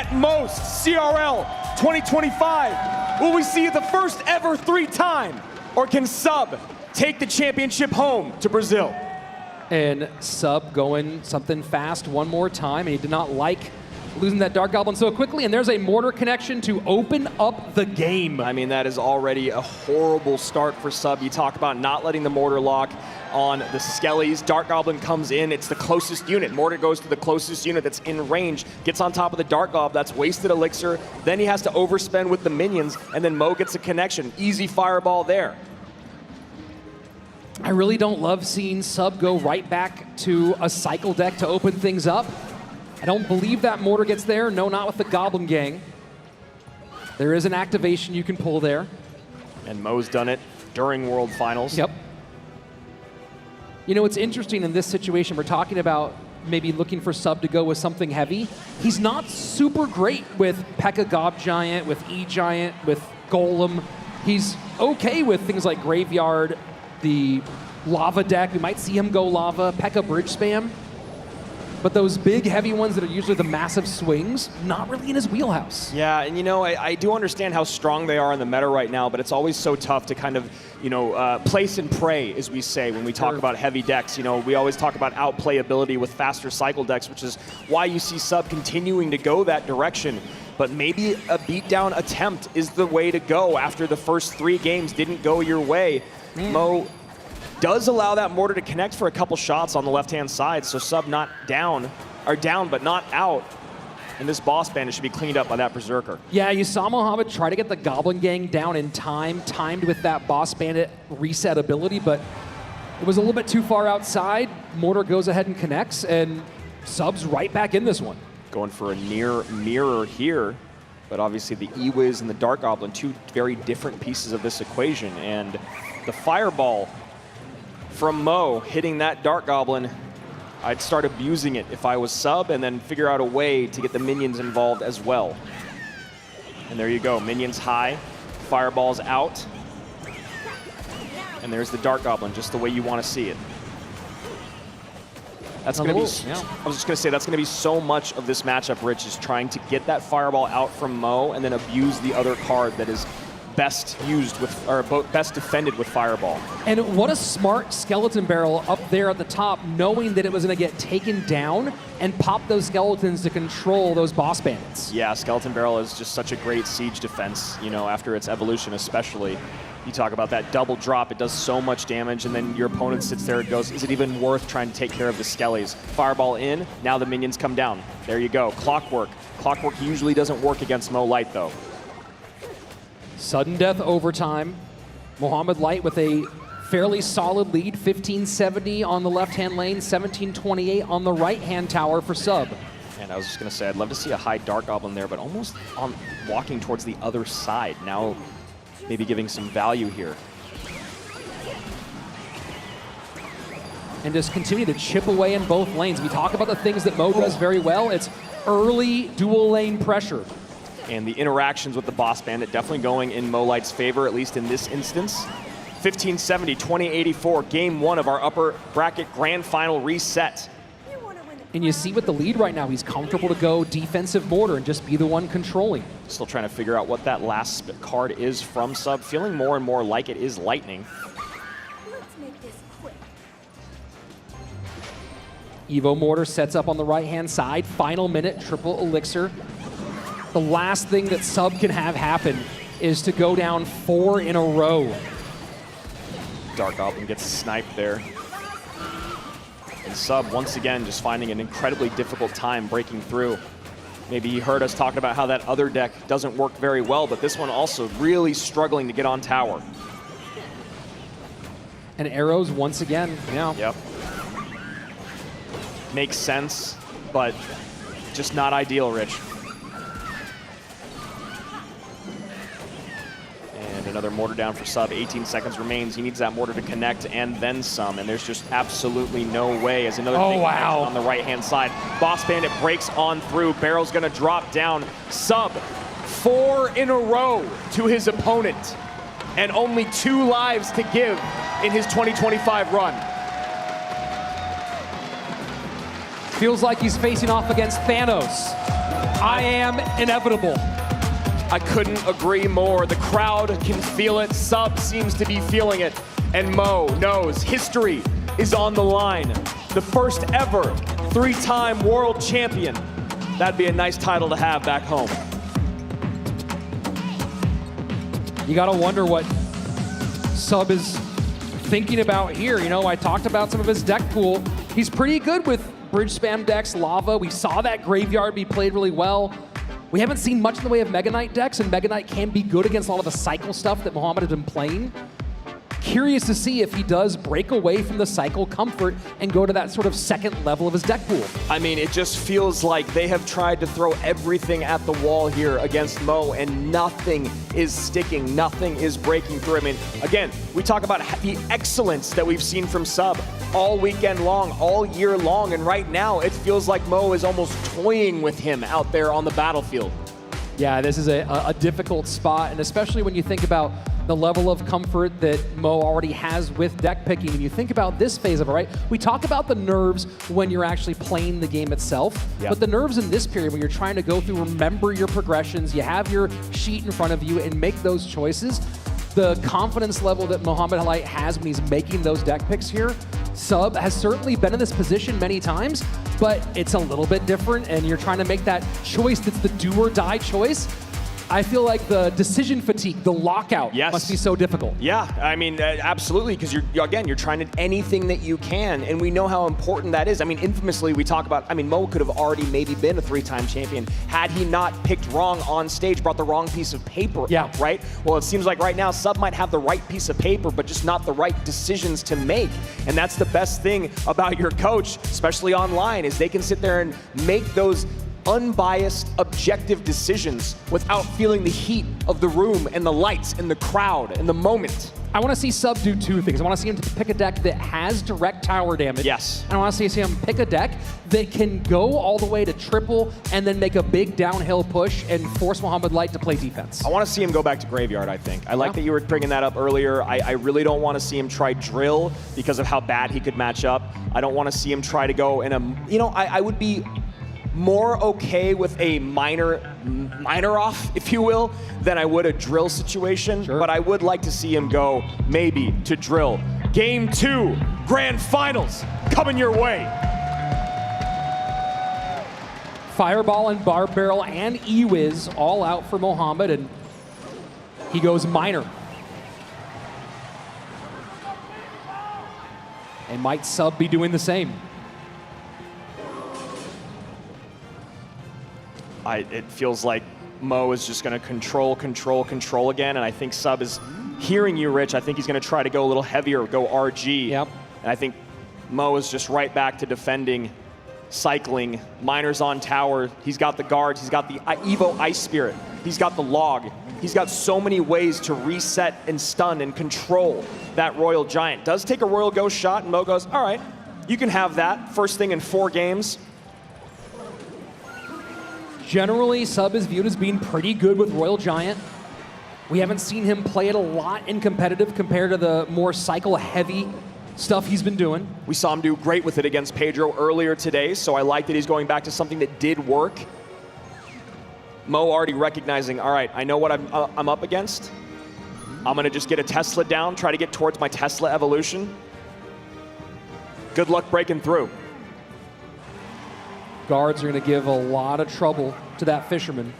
at most CRL 2025? Will we see the first ever 3-time? Or can Sub take the championship home to Brazil? And Sub going something fast one more time, and he did not like losing that Dark Goblin so quickly, and there's a mortar connection to open up the game. I mean, that is already a horrible start for Sub. You talk about not letting the mortar lock on the Skellies. Dark Goblin comes in, it's the closest unit. Mortar goes to the closest unit that's in range, gets on top of the Dark Goblin, that's wasted elixir. Then he has to overspend with the minions, and then Mo gets a connection. Easy fireball there. I really don't love seeing Sub go right back to a cycle deck to open things up. I don't believe that mortar gets there. No, not with the Goblin Gang. There is an activation you can pull there. And Mo's done it during World Finals. Yep. You know, it's interesting in this situation, we're talking about maybe looking for Sub to go with something heavy. He's not super great with P.E.K.K.A. Gob Giant, with E-Giant, with Golem. He's okay with things like Graveyard, the Lava deck. We might see him go Lava, P.E.K.K.A. Bridge Spam. But those big, heavy ones that are usually the massive swings, not really in his wheelhouse. Yeah, and you know, I do understand how strong they are in the meta right now, but it's always so tough to kind of, you know, place and pray, as we say, when we talk about heavy decks. You know, we always talk about outplayability with faster cycle decks, which is why you see Sub continuing to go that direction. But maybe a beatdown attempt is the way to go after the first 3 games didn't go your way. Mo does allow that mortar to connect for a couple shots on the left-hand side, so Sub not down, or down but not out. And this boss bandit should be cleaned up by that Berserker. Yeah, you saw Mohamed try to get the Goblin Gang down in time, timed with that boss bandit reset ability, but it was a little bit too far outside. Mortar goes ahead and connects, and Sub's right back in this one. Going for a near mirror here, but obviously the E-Wiz and the Dark Goblin, 2 very different pieces of this equation, and the Fireball from Mo hitting that Dark Goblin, I'd start abusing it if I was Sub and then figure out a way to get the minions involved as well. And there you go, minions high, Fireball's out. And there's the Dark Goblin, just the way you want to see it. That's going to be, I was just going to say, that's going to be so much of this matchup, Rich, is trying to get that Fireball out from Mo and then abuse the other card that is best used with, or best defended with Fireball. And what a smart Skeleton Barrel up there at the top, knowing that it was going to get taken down and pop those skeletons to control those boss bandits. Yeah, Skeleton Barrel is just such a great siege defense, you know, after its evolution especially. You talk about that double drop, it does so much damage, and then your opponent sits there and goes, is it even worth trying to take care of the Skellies? Fireball in, now the minions come down. There you go, Clockwork. Clockwork usually doesn't work against Mo Light though. Sudden death overtime. Mohamed Light with a fairly solid lead, 1570 on the left-hand lane, 1728 on the right-hand tower for Sub. And I was just going to say, I'd love to see a high Dark Goblin there, but almost on walking towards the other side. Now maybe giving some value here. And just continue to chip away in both lanes. We talk about the things that Mo does very well. It's early dual lane pressure. And the interactions with the boss bandit definitely going in Mo Light's favor, at least in this instance. 1570, 2084, game 1 of our upper bracket grand final reset. And you see with the lead right now, he's comfortable to go defensive mortar and just be the one controlling. Still trying to figure out what that last card is from Sub, feeling more and more like it is Lightning. Let's make this quick. Evo Mortar sets up on the right-hand side, final minute, triple elixir. The last thing that Sub can have happen is to go down 4 in a row. Dark Goblin gets sniped there. And Sub, once again, just finding an incredibly difficult time breaking through. Maybe he heard us talking about how that other deck doesn't work very well, but this one also really struggling to get on tower. And arrows once again, yeah. Yep. Makes sense, but just not ideal, Rich. And another mortar down for Sub, 18 seconds remains. He needs that mortar to connect and then some, and there's just absolutely no way as another thing on the right-hand side. Boss Bandit breaks on through, Barrel's gonna drop down. Sub, 4 in a row to his opponent, and only 2 lives to give in his 2025 run. Feels like he's facing off against Thanos. I am inevitable. I couldn't agree more. The crowd can feel it. Sub seems to be feeling it. And Mo knows history is on the line. The first ever 3-time world champion. That'd be a nice title to have back home. You gotta wonder what Sub is thinking about here. You know, I talked about some of his deck pool. He's pretty good with bridge spam decks, lava. We saw that graveyard be played really well. We haven't seen much in the way of Mega Knight decks, and Mega Knight can be good against a lot of the cycle stuff that Mohamed has been playing. Curious to see if he does break away from the cycle comfort and go to that sort of second level of his deck pool. I mean, it just feels like they have tried to throw everything at the wall here against Mo, and nothing is sticking, nothing is breaking through. I mean, again, we talk about the excellence that we've seen from Sub all weekend long, all year long, and right now it feels like Mo is almost toying with him out there on the battlefield. Yeah, this is a difficult spot, and especially when you think about the level of comfort that Mo already has with deck picking. And you think about this phase of it, right? We talk about the nerves when you're actually playing the game itself, but the nerves in this period when you're trying to go through, remember your progressions, you have your sheet in front of you and make those choices. The confidence level that Mohamed Light has when he's making those deck picks here, Sub has certainly been in this position many times, but it's a little bit different, and you're trying to make that choice that's the do or die choice. I feel like the decision fatigue, the lockout, must be so difficult. Yeah, I mean, absolutely, because you're trying to anything that you can, and we know how important that is. I mean, infamously, we talk about, I mean, Mo could have already maybe been a 3-time champion had he not picked wrong on stage, brought the wrong piece of paper up, right? Well, it seems like right now, Sub might have the right piece of paper, but just not the right decisions to make. And that's the best thing about your coach, especially online, is they can sit there and make those unbiased, objective decisions without feeling the heat of the room and the lights and the crowd and the moment. I want to see Sub do two things. I want to see him pick a deck that has direct tower damage. Yes. And I want to see him pick a deck that can go all the way to triple and then make a big downhill push and force Mohamed Light to play defense. I want to see him go back to graveyard, I think. I like that you were bringing that up earlier. I really don't want to see him try drill because of how bad he could match up. I don't want to see him try to go in a, you know, I would be more okay with a minor off, if you will, than I would a drill situation. But I would like to see him go maybe to drill. Game 2, grand finals, coming your way. Fireball and Barb Barrel and E-Wiz all out for Mohamed, and he goes minor. And might Sub be doing the same? It feels like Mo is just going to control again, and I think Sub is hearing you, Rich. I think he's going to try to go a little heavier, go RG. Yep. And I think Mo is just right back to defending, cycling. Miner's on tower. He's got the guards. He's got the Evo Ice Spirit. He's got the log. He's got so many ways to reset and stun and control that Royal Giant. Does take a Royal Ghost shot, and Mo goes, all right, you can have that. First thing in 4 games. Generally, Sub is viewed as being pretty good with Royal Giant. We haven't seen him play it a lot in competitive compared to the more cycle-heavy stuff he's been doing. We saw him do great with it against Pedro earlier today, so I like that he's going back to something that did work. Mo already recognizing, all right, I know what I'm up against. I'm going to just get a Tesla down, try to get towards my Tesla evolution. Good luck breaking through. Guards are going to give a lot of trouble to that Fisherman.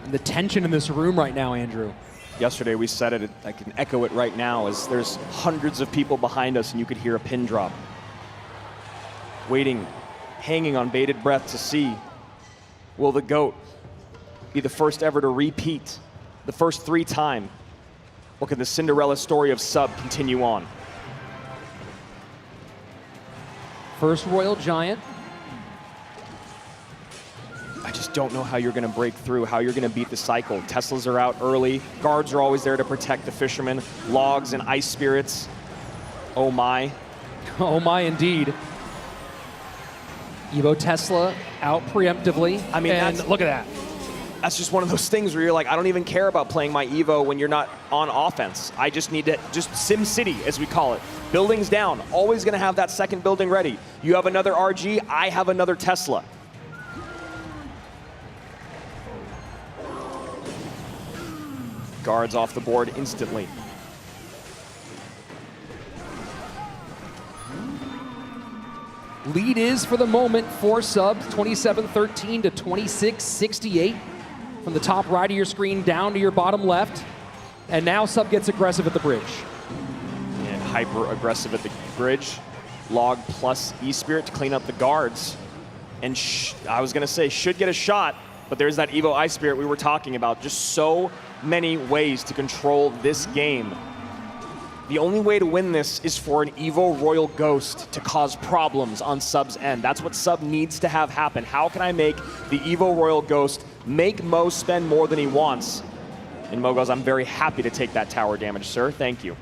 And the tension in this room right now, Andrew. Yesterday we said it, I can echo it right now, as there's hundreds of people behind us and you could hear a pin drop. Waiting, hanging on bated breath to see, will the GOAT be the first ever to repeat the first 3-time? Or can the Cinderella story of Sub continue on? First Royal Giant. I just don't know how you're going to break through, how you're going to beat the cycle. Teslas are out early. Guards are always there to protect the Fishermen. Logs and Ice Spirits. Oh my. Oh my, indeed. Evo Tesla out preemptively. I mean, and look at that. that's just one of those things where you're like, I don't even care about playing my Evo when you're not on offense. I just need to, just Sim City, as we call it. Buildings down, always gonna have that second building ready. You have another RG, I have another Tesla. Guards off the board instantly. Lead is, for the moment, for Subs, 27-13 to 26-68. From the top right of your screen down to your bottom left. And now Sub gets aggressive at the bridge. And hyper aggressive at the bridge. Log plus E-Spirit to clean up the guards. And I was gonna say, should get a shot, but there's that Evo I-Spirit we were talking about. Just so many ways to control this game. The only way to win this is for an Evo Royal Ghost to cause problems on Sub's end. That's what Sub needs to have happen. How can I make the Evo Royal Ghost make Mo spend more than he wants? And Mo goes, I'm very happy to take that tower damage, sir. Thank you.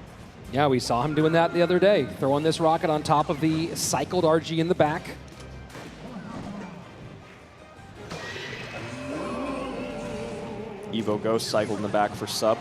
Yeah, we saw him doing that the other day, throwing this rocket on top of the cycled RG in the back. Evo Ghost cycled in the back for Sub.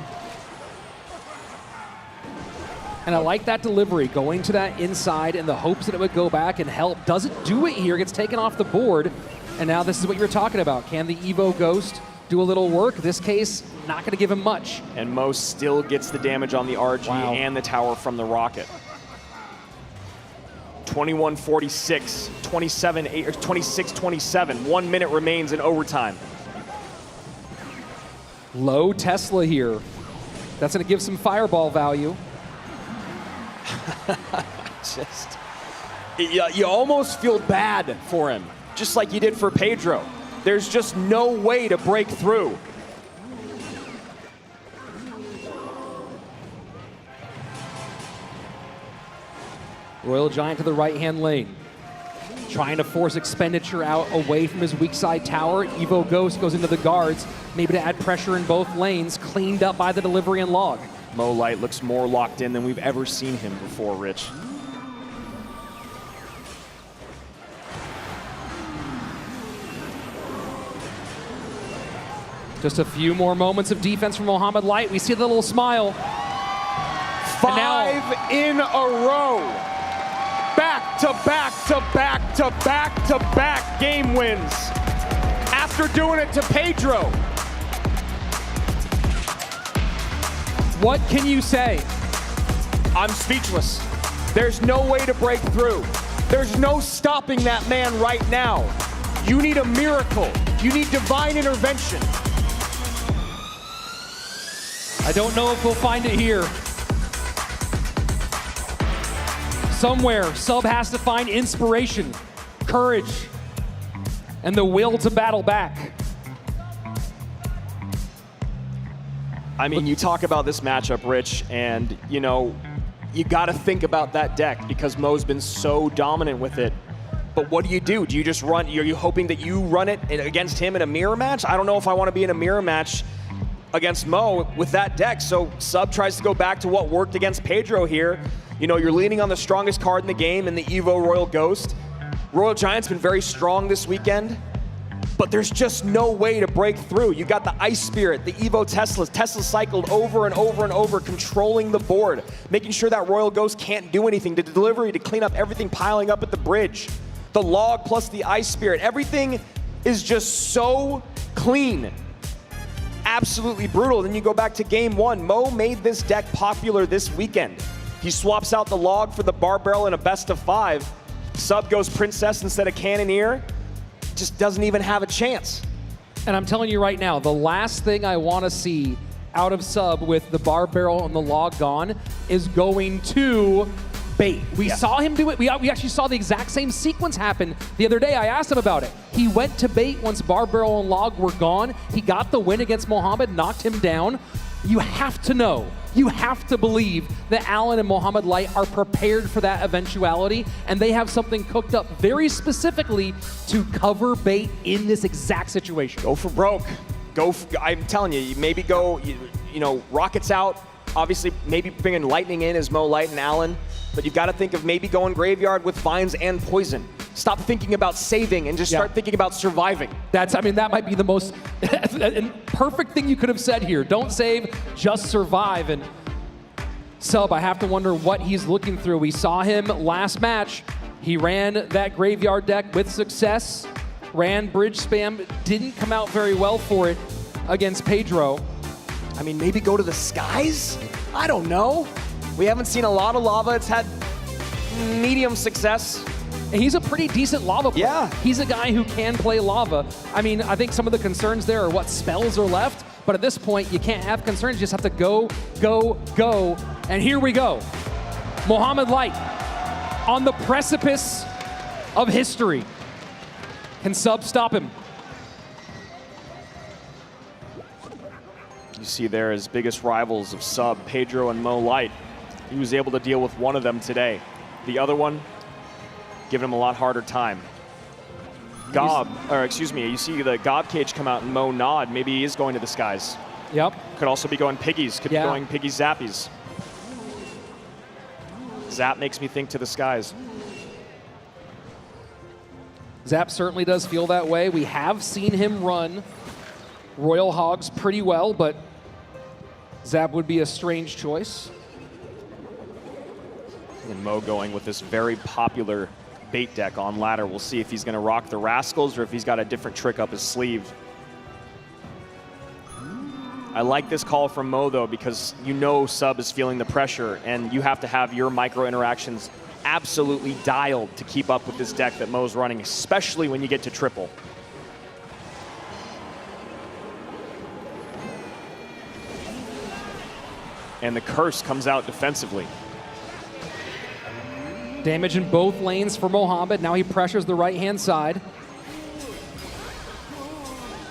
And I like that delivery, going to that inside in the hopes that it would go back and help. Doesn't do it here, gets taken off the board. And now this is what you were talking about. Can the Evo Ghost do a little work? This case, not gonna give him much. And Mo still gets the damage on the RG and the tower from the rocket. 21-46, 27-8, or 26-27. 1 minute remains in overtime. Low Tesla here. That's gonna give some fireball value. Just, you almost feel bad for him, just like you did for Pedro. There's just no way to break through. Royal Giant to the right-hand lane. Trying to force expenditure out away from his weak side tower. Evo Ghost goes into the guards, maybe to add pressure in both lanes, cleaned up by the delivery and log. Mo Light looks more locked in than we've ever seen him before, Rich. Just a few more moments of defense from Mohamed Light. We see the little smile. 5 in a row. Back to back to back to back to back game wins. After doing it to Pedro. What can you say? I'm speechless. There's no way to break through. There's no stopping that man right now. You need a miracle. You need divine intervention. I don't know if we'll find it here. Somewhere, Sub has to find inspiration, courage, and the will to battle back. I mean, you talk about this matchup, Rich, and you know, you got to think about that deck because Mo's been so dominant with it. But what do? Do you just run? Are you hoping that you run it against him in a mirror match? I don't know if I want to be in a mirror match against Mo with that deck. So Sub tries to go back to what worked against Pedro here. You know, you're leaning on the strongest card in the game in the Evo Royal Ghost. Royal Giant's been very strong this weekend, but there's just no way to break through. You got the Ice Spirit, the Evo Tesla cycled over and over and over, controlling the board, making sure that Royal Ghost can't do anything, the delivery to clean up everything piling up at the bridge. The log plus the Ice Spirit, everything is just so clean. Absolutely brutal. Then you go back to game one. Mo made this deck popular this weekend. He swaps out the log for the bar barrel in a best of 5. Sub goes Princess instead of Cannoneer. Just doesn't even have a chance. And I'm telling you right now, the last thing I want to see out of Sub with the bar barrel and the log gone is going to bait. We saw him do it. We actually saw the exact same sequence happen the other day. I asked him about it. He went to bait once bar barrel and log were gone. He got the win against Mohamed, knocked him down. You have to know, you have to believe that Allen and Mohamed Light are prepared for that eventuality, and they have something cooked up very specifically to cover bait in this exact situation. Go for broke. I'm telling you, maybe go, you know, rockets out, Obviously, maybe bringing Lightning in as Mo, Light, and Allen, but you've got to think of maybe going Graveyard with Vines and Poison. Stop thinking about saving and just start thinking about surviving. I mean, that might be the most perfect thing you could have said here. Don't save, just survive. And Sub, I have to wonder what he's looking through. We saw him last match. He ran that Graveyard deck with success, ran Bridge Spam, didn't come out very well for it against Pedro. I mean, maybe go to the skies? I don't know. We haven't seen a lot of lava. It's had medium success. And he's a pretty decent lava player. Yeah. He's a guy who can play lava. I mean, I think some of the concerns there are what spells are left, but at this point, you can't have concerns. You just have to go, go, go. And here we go. Mohamed Light on the precipice of history. Can Sub stop him? You see there his biggest rivals of Sub, Pedro and Mo Light. He was able to deal with one of them today. The other one, giving him a lot harder time. You see the Gob Cage come out and Mo nod. Maybe he is going to the skies. Yep. Could also be going Piggies. Could be going Piggy Zappies. Zap makes me think to the skies. Zap certainly does feel that way. We have seen him run Royal Hogs pretty well, but Zap would be a strange choice. And Mo going with this very popular bait deck on ladder. We'll see if he's going to rock the Rascals or if he's got a different trick up his sleeve. I like this call from Mo, though, because you know Sub is feeling the pressure, and you have to have your micro interactions absolutely dialed to keep up with this deck that Mo's running, especially when you get to triple. And the curse comes out defensively. Damage in both lanes for Mohamed. Now he pressures the right-hand side.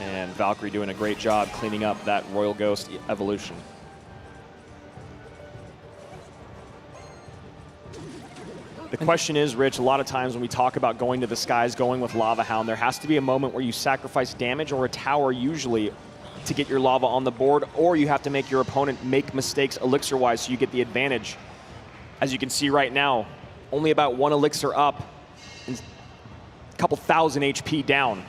And Valkyrie doing a great job cleaning up that Royal Ghost evolution. The question is, Rich, a lot of times when we talk about going to the skies, going with Lava Hound, there has to be a moment where you sacrifice damage or a tower usually to get your lava on the board, or you have to make your opponent make mistakes elixir-wise so you get the advantage. As you can see right now, only about 1 elixir up and a couple thousand HP down.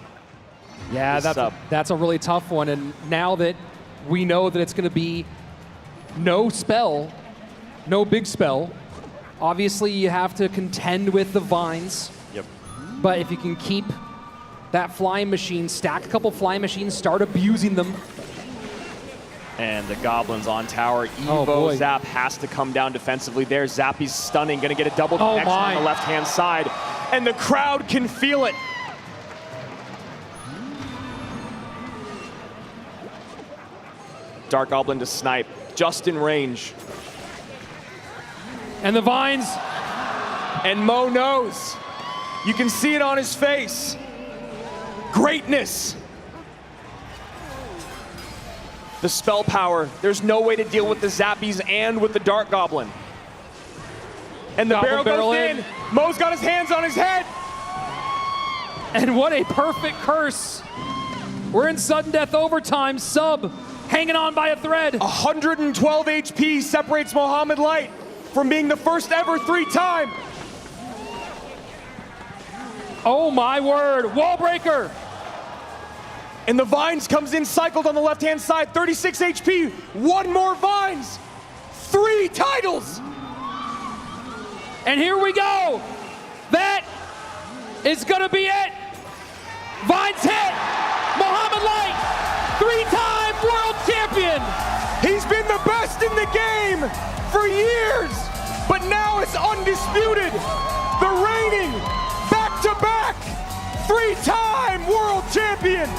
Yeah, that's a really tough one. And now that we know that it's going to be no spell, no big spell, obviously you have to contend with the Vines. Yep. But if you can keep that flying machine, stack a couple flying machines, start abusing them. And the Goblins on tower. Evo Zap has to come down defensively there. Zappy's stunning, going to get a double connection on the left-hand side. And the crowd can feel it. Dark Goblin to snipe, just in range. And the Vines. And Mo knows. You can see it on his face. Greatness. The spell power. There's no way to deal with the Zappies and with the Dark Goblin. And the barrel goes in. Mo's got his hands on his head. And what a perfect curse. We're in sudden death overtime. Sub hanging on by a thread. 112 HP separates Mohamed Light from being the first ever 3-time. Oh my word, wall breaker. And the Vines comes in cycled on the left-hand side, 36 HP, 1 more Vines, 3 titles. And here we go. That is gonna be it. Vines hit, Mohamed Light, 3-time world champion. He's been the best in the game for years, but now it's undisputed. The reigning, back-to-back, 3-time world champion.